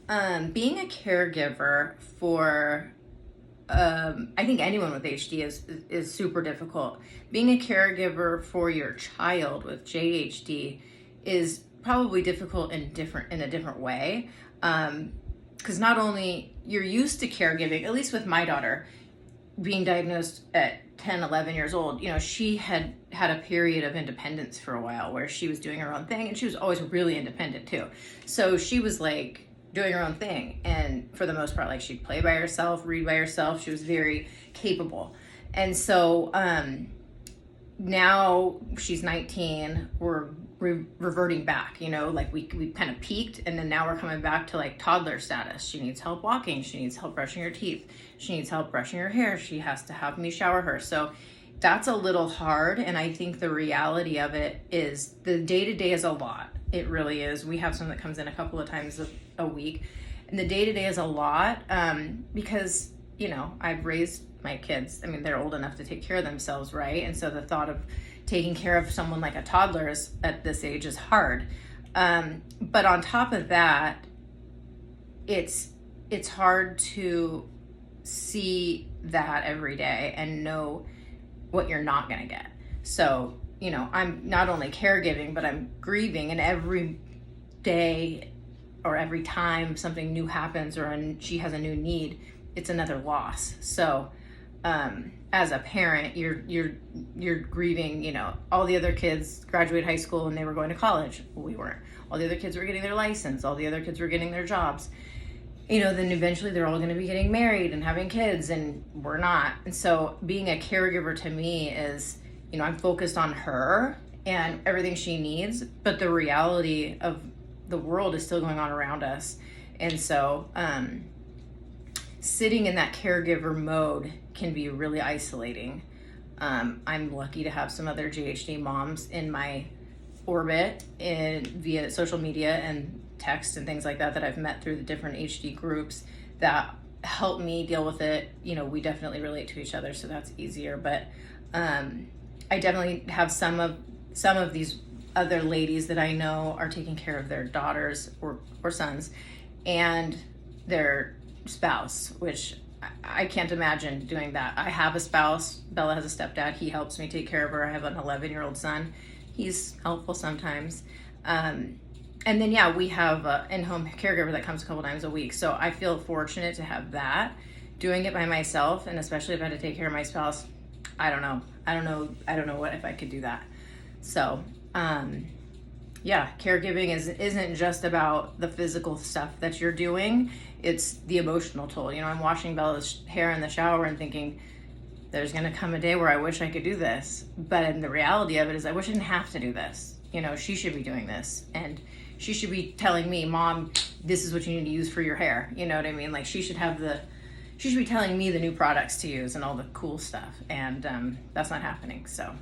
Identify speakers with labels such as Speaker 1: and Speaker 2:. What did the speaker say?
Speaker 1: Being a caregiver for, I think anyone with HD is super difficult. Being a caregiver for your child with JHD is probably difficult in a different way. Because not only you're used to caregiving, at least with my daughter, being diagnosed at 10, 11 years old, she had a period of independence for a while where she was doing her own thing, and she was always really independent too. So she was like doing her own thing, and for the most part, like, she'd play by herself, read by herself. She was very capable. And so now she's 19, we're reverting back, like we kind of peaked, and then now we're coming back to like toddler status. She needs help walking, she needs help brushing her teeth, she needs help brushing her hair, she has to have me shower her. So that's a little hard, and I think the reality of it is the day-to-day is a lot. It really is. We have someone that comes in a couple of times a week, and the day-to-day is a lot, because I've raised my kids. I mean, they're old enough to take care of themselves, right? And so the thought of taking care of someone like a toddler at this age is hard. But on top of that, it's hard to see that every day and know what you're not going to get. So, I'm not only caregiving, but I'm grieving, and every day or every time something new happens or she has a new need, it's another loss. So, as a parent, you're grieving, all the other kids graduated high school and they were going to college. Well, we weren't. All the other kids were getting their license. All the other kids were getting their jobs. Then eventually they're all going to be getting married and having kids, and we're not. And so being a caregiver to me is, I'm focused on her and everything she needs, but the reality of the world is still going on around us. And so, sitting in that caregiver mode can be really isolating. I'm lucky to have some other JHD moms in my orbit via social media and text and things like that I've met through the different HD groups that help me deal with it. We definitely relate to each other, so that's easier. But I definitely have some of these other ladies that I know are taking care of their daughters or sons and their spouse, which I can't imagine doing that. I have a spouse. Bella has a stepdad. He helps me take care of her. I have an 11-year-old son. He's helpful sometimes. And then, we have an in-home caregiver that comes a couple times a week. So I feel fortunate to have that. Doing it by myself, and especially if I had to take care of my spouse, I don't know what if I could do that. So, caregiving isn't just about the physical stuff that you're doing. It's the emotional toll. I'm washing Bella's hair in the shower and thinking, there's going to come a day where I wish I could do this. But the reality of it is I wish I didn't have to do this. She should be doing this. And she should be telling me, Mom, this is what you need to use for your hair. You know what I mean? Like, she should be telling me the new products to use and all the cool stuff. And that's not happening. So